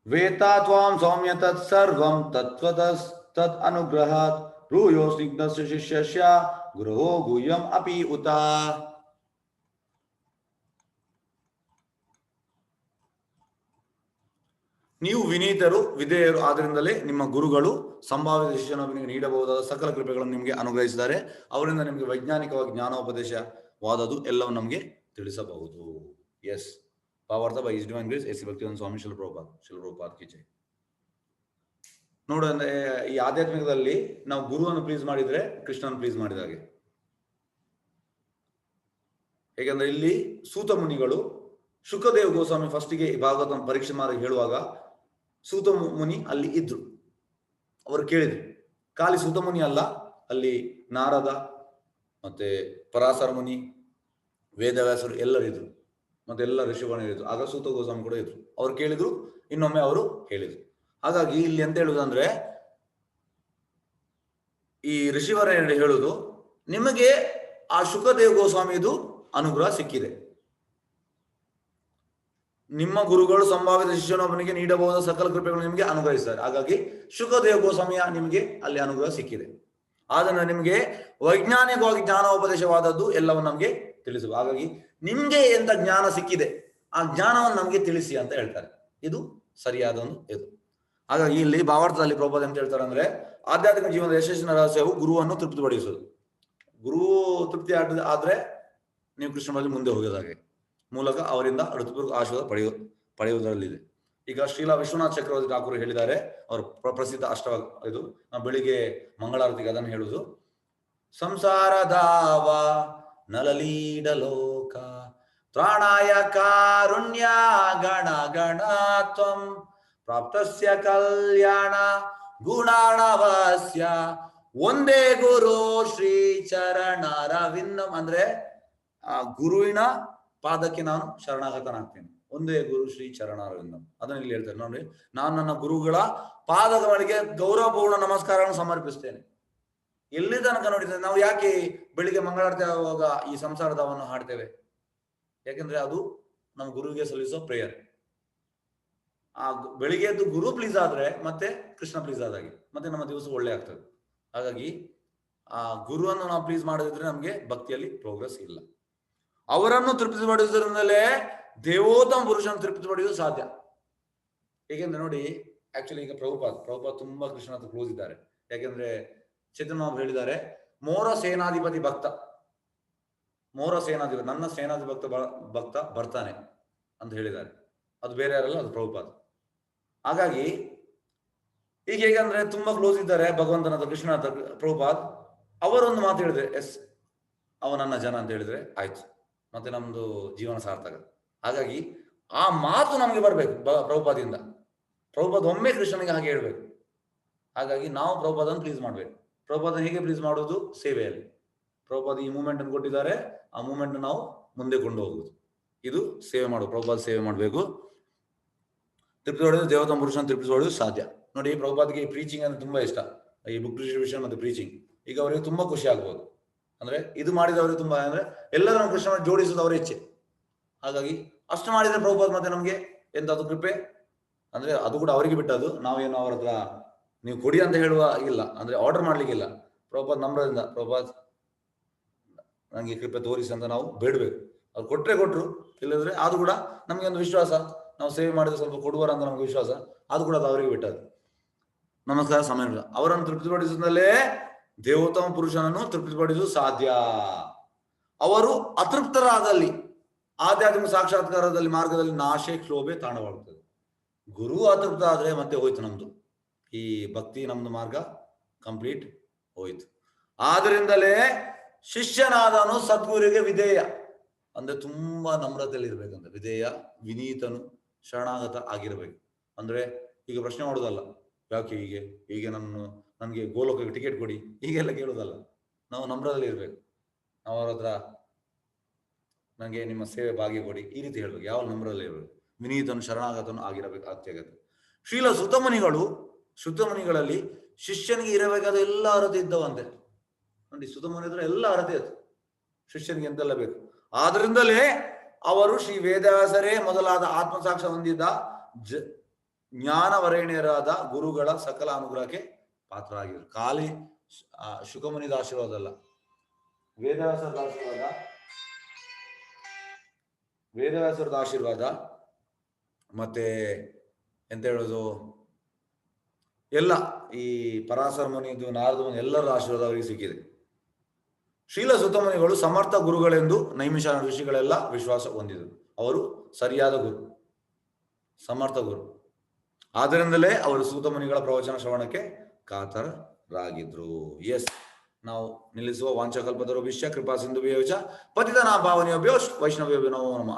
ವೇತಾ ತ್ವಾಂ ಸೌಮ್ಯ ತತ್ ಸರ್ವಂ ತತ್ವತಸ್ ತತ್ ಅನುಗ್ರಹಾತ್ ರೂಯೋ ಸ್ನಿಗ್ಧಸ್ಯ ಶಿಷ್ಯಸ್ಯ ಗುರೋ ಗುಹ್ಯಂ ಅಪಿ ಉತ. ನೀವು ವಿನೀತರು ವಿಧೇಯರು ಆದ್ದರಿಂದಲೇ ನಿಮ್ಮ ಗುರುಗಳು ಸಂಭಾವ್ಯ ಶಿಷ್ಯನೊಬ್ಬನಿಗೆ ನೀಡಬಹುದಾದ ಸಕಲ ಕೃಪೆಗಳನ್ನು ನಿಮಗೆ ಅನುಗ್ರಹಿಸಿದ್ದಾರೆ. ಅವರಿಂದ ನಿಮಗೆ ವೈಜ್ಞಾನಿಕವಾಗಿ ಜ್ಞಾನೋಪದೇಶವಾದದ್ದು ಎಲ್ಲವೂ ನಮಗೆ ತಿಳಿಸಬಹುದು. ಎಸ್, ಭಾವಾರ್ಥ ಬೈ ಹಿಸ್ ಡಿವೈನ್ ಗ್ರೇಸ್ ಎಸ್ ಭಕ್ತಿವೇದಾಂತ ಸ್ವಾಮಿ ಶಿಲ ಪ್ರಭುಪಾದ ಕಿ ಜೈ. ನೋಡು, ಅಂದ್ರೆ ಈ ಆಧ್ಯಾತ್ಮಿಕದಲ್ಲಿ ನಾವು ಗುರುವನ್ನು ಪ್ಲೀಸ್ ಮಾಡಿದ್ರೆ ಕೃಷ್ಣನ ಪ್ಲೀಸ್ ಮಾಡಿದ ಹಾಗೆ. ಹೇಗೆಂದ್ರೆ ಇಲ್ಲಿ ಸೂತ ಮುನಿಗಳು ಶುಕದೇವ್ ಗೋಸ್ವಾಮಿ ಫಸ್ಟಿಗೆ ಈ ಭಾಗವತ ಪರೀಕ್ಷೆ ಮಾಡಿ ಹೇಳುವಾಗ ಸೂತ ಮುನಿ ಅಲ್ಲಿ ಇದ್ರು. ಅವರು ಕೇಳಿದ್ರು. ಖಾಲಿ ಸೂತ ಮುನಿ ಅಲ್ಲ, ಅಲ್ಲಿ ನಾರದ ಮತ್ತೆ ಪರಾಸರ ಮುನಿ, ವೇದವ್ಯಾಸರು ಎಲ್ಲರೂ ಇದ್ರು, ಮತ್ತೆ ಎಲ್ಲ ಋಷಿಗಣರಿದ್ರು. ಆಗ ಸೂತ ಗೋಸ್ವಾಮಿ ಕೂಡ ಇದ್ರು. ಅವ್ರು ಕೇಳಿದ್ರು, ಇನ್ನೊಮ್ಮೆ ಅವರು ಹೇಳಿದ್ರು. ಹಾಗಾಗಿ ಇಲ್ಲಿ ಎಂತ ಹೇಳುದಂದ್ರೆ, ಈ ಋಷಿವರ ಹೇಳುದು, ನಿಮಗೆ ಆ ಶುಕದೇವ್ ಗೋಸ್ವಾಮಿದು ಅನುಗ್ರಹ ಸಿಕ್ಕಿದೆ. ನಿಮ್ಮ ಗುರುಗಳು ಸಂಭಾವಿತ ಶಿಷ್ಯನೊಬ್ಬನಿಗೆ ನೀಡಬಹುದಾದ ಸಕಲ ಕೃಪೆಗಳು ನಿಮಗೆ ಅನುಗ್ರಹಿಸಿದ್ದಾರೆ. ಹಾಗಾಗಿ ಶುಕದೇವ್ ಗೋಸ್ವಾಮಿಯ ನಿಮಗೆ ಅಲ್ಲಿ ಅನುಗ್ರಹ ಸಿಕ್ಕಿದೆ. ಆದ್ರೆ ನಿಮಗೆ ವೈಜ್ಞಾನಿಕವಾಗಿ ಜ್ಞಾನೋಪದೇಶವಾದದ್ದು ಎಲ್ಲವೂ ನಮಗೆ ತಿಳಿಸುವ. ಹಾಗಾಗಿ ನಿಮ್ಗೆ ಎಂತ ಜ್ಞಾನ ಸಿಕ್ಕಿದೆ ಆ ಜ್ಞಾನವನ್ನು ನಮಗೆ ತಿಳಿಸಿ ಅಂತ ಹೇಳ್ತಾರೆ. ಇದು ಸರಿಯಾದ ಒಂದು ಇದು. ಹಾಗಾಗಿ ಇಲ್ಲಿ ಭಾವಾರ್ಥದಲ್ಲಿ ಪ್ರಭುಪಾದ ಅಂತ ಹೇಳ್ತಾರೆ ಅಂದ್ರೆ, ಆಧ್ಯಾತ್ಮಿಕ ಜೀವನದ ಯಶಸ್ಸಿನ ರಹಸ್ಯವು ಗುರುವನ್ನು ತೃಪ್ತಿಪಡಿಸುವುದು. ಗುರು ತೃಪ್ತಿ ಆದ್ರೆ ನೀವು ಕೃಷ್ಣ ಬಳಿ ಮುಂದೆ ಹೋಗೋದಾಗೆ ಮೂಲಕ ಅವರಿಂದ ಋತುಪೂರ್ವಕ ಆಶೀರ್ವಾದ ಪಡೆಯುವುದರಲ್ಲಿದೆ. ಈಗ ಶ್ರೀಲಾ ವಿಶ್ವನಾಥ ಚಕ್ರವರ್ತಿ ಠಾಕೂರ್ ಹೇಳಿದ್ದಾರೆ, ಅವರು ಪ್ರಸಿದ್ಧ ಇದು ಬೆಳಿಗ್ಗೆ ಮಂಗಳಾರತಿಗೆ ಅದನ್ನು ಹೇಳುವುದು. ಸಂಸಾರದಾವ ನಲಲೀಡಲೋಕ ತ್ರಾಣಾಯ ಕಾರುಣ್ಯ ಗಣ ಗಣತ್ವಂ ಪ್ರಾಪ್ತಸ್ಯ ಕಲ್ಯಾಣ ಗುಣಾಣವಸ್ಯ ಒಂದೇ ಗುರು ಶ್ರೀ ಚರಣರವಿಂದಂ. ಅಂದ್ರೆ ಆ ಗುರುವಿನ ಪಾದಕ್ಕೆ ನಾನು ಶರಣಾಗತನಾಗ್ತೇನೆ. ಒಂದೇ ಗುರು ಶ್ರೀ ಚರಣರವಿಂದಂ. ಅದನ್ನ ಇಲ್ಲಿ ಹೇಳ್ತಾರೆ ನೋಡಿ, ನಾನು ನನ್ನ ಗುರುಗಳ ಪಾದಗಳಿಗೆ ಗೌರವಪೂರ್ಣ ನಮಸ್ಕಾರವನ್ನು ಸಮರ್ಪಿಸ್ತೇನೆ. ಎಲ್ಲಿ ತನಕ ನೋಡಿದ್ರೆ ನಾವು ಯಾಕೆ ಬೆಳಿಗ್ಗೆ ಮಂಗಳಾರತಿ ಆಗುವಾಗ ಈ ಸಂಸಾರದವನ್ನು ಹಾಡ್ತೇವೆ? ಯಾಕೆಂದ್ರೆ ಅದು ನಮ್ಮ ಗುರುವಿಗೆ ಸಲ್ಲಿಸೋ ಪ್ರೇಯರ್. ಆ ಬೆಳಿಗ್ಗೆ ಎದ್ದು ಗುರು ಪ್ಲೀಸ್ ಆದ್ರೆ ಮತ್ತೆ ಕೃಷ್ಣ ಪ್ಲೀಸ್ ಆದಾಗೆ, ಮತ್ತೆ ನಮ್ಮ ದಿವಸ ಒಳ್ಳೆ ಆಗ್ತದೆ. ಹಾಗಾಗಿ ಆ ಗುರುವನ್ನು ನಾವು ಪ್ಲೀಸ್ ಮಾಡದಿದ್ರೆ ನಮ್ಗೆ ಭಕ್ತಿಯಲ್ಲಿ ಪ್ರೋಗ್ರೆಸ್ ಇಲ್ಲ. ಅವರನ್ನು ತೃಪ್ತಿಪಡಿಸುವುದರಿಂದಲೇ ದೇವೋತ್ತಮ ಪುರುಷನ ತೃಪ್ತಿಪಡಿಸುವುದು ಸಾಧ್ಯ. ಏಕೆಂದ್ರೆ ನೋಡಿ, ಆಕ್ಚುಲಿ ಈಗ ಪ್ರಭುಪಾದ್ ತುಂಬಾ ಕೃಷ್ಣ ಹತ್ರ ಕ್ಲೋಸ್ ಇದ್ದಾರೆ. ಯಾಕೆಂದ್ರೆ ಚೇತನ ಹೇಳಿದ್ದಾರೆ, ಮೋರ ಸೇನಾಧಿಪತಿ ಭಕ್ತ, ನನ್ನ ಸೇನಾಧಿಪತಿ ಭಕ್ತ ಬರ್ತಾನೆ ಅಂತ ಹೇಳಿದ್ದಾರೆ. ಅದು ಬೇರೆ ಯಾರಲ್ಲ, ಅದು ಪ್ರಭುಪಾದ್. ಹಾಗಾಗಿ ಈಗ ಹೇಗಂದ್ರೆ ತುಂಬಾ ಕ್ಲೋಸ್ ಇದ್ದಾರೆ ಭಗವಂತನ ಹತ್ರ, ಕೃಷ್ಣ ಹತ್ರ ಪ್ರಭುಪಾದ್. ಅವರೊಂದು ಮಾತು ಹೇಳಿದ್ರೆ, ಎಸ್ ಅವ ನನ್ನ ಜನ ಅಂತ ಹೇಳಿದ್ರೆ ಆಯ್ತು, ಮತ್ತೆ ನಮ್ದು ಜೀವನ ಸಾರ್ಥಕ. ಹಾಗಾಗಿ ಆ ಮಾತು ನಮಗೆ ಬರ್ಬೇಕು ಪ್ರಭುಪಾದಿಂದ. ಪ್ರಭುಪಾದ್ ಒಮ್ಮೆ ಕೃಷ್ಣನಿಗೆ ಹಾಗೆ ಹೇಳ್ಬೇಕು. ಹಾಗಾಗಿ ನಾವು ಪ್ರಭುಪಾದನ್ನು ಪ್ಲೀಸ್ ಮಾಡ್ಬೇಕು. ಪ್ರಭುಪಾದನ ಹೇಗೆ ಪ್ಲೀಸ್ ಮಾಡೋದು? ಸೇವೆಯಲ್ಲಿ. ಪ್ರಭುಪಾದ ಈ ಮೂಮೆಂಟ್ ಅನ್ನು ಕೊಟ್ಟಿದ್ದಾರೆ, ಆ ಮೂಮೆಂಟ್ ನಾವು ಮುಂದೆ ಕೊಂಡು ಹೋಗುದು. ಇದು ಸೇವೆ ಮಾಡುದು. ಪ್ರಭುಪಾದ ಸೇವೆ ಮಾಡಬೇಕು. ತೃಪ್ತಿ ಹೊಡೆದು ದೇವೋತ್ತಮ ಪುರುಷನ ತೃಪ್ತಿ ಹೊಡೆದು ಸಾಧ್ಯ. ನೋಡಿ, ಪ್ರಭುಪಾದ್ಗೆ ಈ ಪ್ರೀಚಿಂಗ್ ಅಂದ್ರೆ ತುಂಬಾ ಇಷ್ಟ, ಈ ಬುಕ್ ಡಿಸ್ಟ್ರಿಬ್ಯೂಷನ್ ಮತ್ತೆ ಪ್ರೀಚಿಂಗ್. ಈಗ ಅವರಿಗೆ ತುಂಬಾ ಖುಷಿ ಆಗ್ಬೋದು. ಅಂದ್ರೆ ಇದು ಮಾಡಿದವರಿಗೆ ತುಂಬಾ, ಅಂದ್ರೆ ಎಲ್ಲರೂ ಕೃಷ್ಣ ಜೋಡಿಸುವುದು ಅವರ ಇಚ್ಛೆ. ಹಾಗಾಗಿ ಅಷ್ಟು ಮಾಡಿದ್ರೆ ಪ್ರಭುಪಾದ್ ಮತ್ತೆ ನಮ್ಗೆ ಎಂತದ್ದು ಕೃಪೆ ಅಂದ್ರೆ ಅದು ಕೂಡ ಅವರಿಗೆ ಬಿಟ್ಟದ್ದು. ನಾವೇನು ಅವರ ಹತ್ರ ನೀವು ಕೊಡಿ ಅಂತ ಹೇಳುವ ಇಲ್ಲ, ಅಂದ್ರೆ ಆರ್ಡರ್ ಮಾಡ್ಲಿಕ್ಕಿಲ್ಲ. ಪ್ರಭುಪಾದ್ ನಮ್ರದಿಂದ, ಪ್ರಭುಪಾದ್ ನಂಗೆ ಕೃಪೆ ತೋರಿಸಿ ಅಂತ ನಾವು ಬೇಡಬೇಕು. ಅವ್ರು ಕೊಟ್ರು, ಇಲ್ಲದ್ರೆ ಅದು ಕೂಡ ನಮ್ಗೆ ಒಂದು ವಿಶ್ವಾಸ, ನಾವು ಸೇವೆ ಮಾಡಿದ್ರೆ ಸ್ವಲ್ಪ ಕೊಡುವರ ಅಂತ ನಮ್ಗೆ ವಿಶ್ವಾಸ. ಅದು ಕೂಡ ಅದು ಅವರಿಗೆ ಬಿಟ್ಟದ್ದು. ನಮಸ್ಕಾರ, ಸಮಯ ಇಲ್ಲ. ಅವರನ್ನು ತೃಪ್ತಿಪಡಿಸಿದಲ್ಲೇ ದೇವೋತ್ತಮ ಪುರುಷನನ್ನು ತೃಪ್ತಿಪಡಿಸುವುದು ಸಾಧ್ಯ. ಅವರು ಅತೃಪ್ತರಾದಲ್ಲಿ ಆಧ್ಯಾತ್ಮಿಕ ಸಾಕ್ಷಾತ್ಕಾರದಲ್ಲಿ ಮಾರ್ಗದಲ್ಲಿ ನಾಶೆ ಕ್ಷೋಭೆ ತಾಣವಾಗುತ್ತದೆ. ಗುರು ಅತೃಪ್ತ ಆದ್ರೆ ಮತ್ತೆ ಹೋಯ್ತು ನಮ್ದು ಈ ಭಕ್ತಿ, ನಮ್ದು ಮಾರ್ಗ ಕಂಪ್ಲೀಟ್ ಹೋಯ್ತು. ಆದ್ರಿಂದಲೇ ಶಿಷ್ಯನಾದನು ಸದ್ಗುರಿಗೆ ವಿಧೇಯ, ಅಂದ್ರೆ ತುಂಬಾ ನಮ್ರತೆಯಲ್ಲಿ ಇರ್ಬೇಕಂತ. ವಿಧೇಯ, ವಿನೀತನು, ಶರಣಾಗತ ಆಗಿರ್ಬೇಕು. ಅಂದ್ರೆ ಈಗ ಪ್ರಶ್ನೆ ಮಾಡೋದಲ್ಲ, ಯಾಕೆ ಹೀಗೆ ನನ್ಗೆ ಗೋಲೋಕಕ್ಕೆ ಟಿಕೆಟ್ ಕೊಡಿ ಹೀಗೆಲ್ಲ ಕೇಳೋದಲ್ಲ. ನಾವು ನಮ್ರದಲ್ಲಿ ಇರ್ಬೇಕು. ನಾವು ಅವ್ರ ಹತ್ರ ನನಗೆ ನಿಮ್ಮ ಸೇವೆ ಭಾಗ್ಯ ಕೊಡಿ ಈ ರೀತಿ ಹೇಳ್ಬೇಕು. ಯಾವ ನಮ್ರದಲ್ಲಿ ಇರ್ಬೇಕು, ವಿನೀತನು ಶರಣಾಗತನು ಆಗಿರಬೇಕು ಅತ್ಯಗತ್ಯ. ಶ್ರೀಲ ಸುತಮುನಿಗಳಲ್ಲಿ ಶಿಷ್ಯನಿಗೆ ಇರಬೇಕಾದ ಎಲ್ಲ ಅರ್ಹತೆ ಇದ್ದವಂತೆ. ನೋಡಿ, ಸುತಮುನಿ ಹತ್ರ ಎಲ್ಲ ಅರ್ಹತೆ ಇತ್ತು, ಶಿಷ್ಯನಿಗೆ ಎಂತೆಲ್ಲ ಬೇಕು. ಆದ್ರಿಂದಲೇ ಅವರು ಶ್ರೀ ವೇದವ್ಯಾಸರೇ ಮೊದಲಾದ ಆತ್ಮಸಾಕ್ಷ ಹೊಂದಿದ್ದ ಜ್ಞಾನವರೇಣ್ಯರಾದ ಗುರುಗಳ ಸಕಲ ಅನುಗ್ರಹಕ್ಕೆ ಪಾತ್ರರಾಗಿದ್ರು. ಖಾಲಿ ಶುಕಮುನಿದ ಆಶೀರ್ವಾದ ಅಲ್ಲ, ವೇದವ್ಯಾಸರದ ಆಶೀರ್ವಾದ, ವೇದವ್ಯಾಸರದ ಆಶೀರ್ವಾದ, ಮತ್ತೆ ಎಂತ ಹೇಳೋದು, ಎಲ್ಲ ಈ ಪರಾಶರ ಮುನಿದು, ನಾರದ ಮುನಿ ಎಲ್ಲರ ಆಶೀರ್ವಾದ ಅವರಿಗೆ ಸಿಕ್ಕಿದೆ. ಶೀಲ ಸುತಮುನಿಗಳು ಸಮರ್ಥ ಗುರುಗಳೆಂದು ನೈಮಿಷಾರಣ್ಯ ಋಷಿಗಳೆಲ್ಲ ವಿಶ್ವಾಸ ಹೊಂದಿದರು. ಅವರು ಸರಿಯಾದ ಗುರು, ಸಮರ್ಥ ಗುರು. ಆದ್ದರಿಂದಲೇ ಅವರು ಸೂತಮುನಿಗಳ ಪ್ರವಚನ ಶ್ರವಣಕ್ಕೆ ಕಾತರರಾಗಿದ್ರು. ಎಸ್, ನಾವು ನಿಲ್ಲಿಸುವ. ವಾಂಛಕಲ್ಪತರುಭ್ಯಶ್ಚ ಕೃಪಾ ಸಿಂಧುಭ್ಯಶ್ಚ ಪತಿತನಾಂ ಪಾವನೇಭ್ಯೋ ವೈಷ್ಣವೇಭ್ಯೋ ನಮೋ ನಮಃ.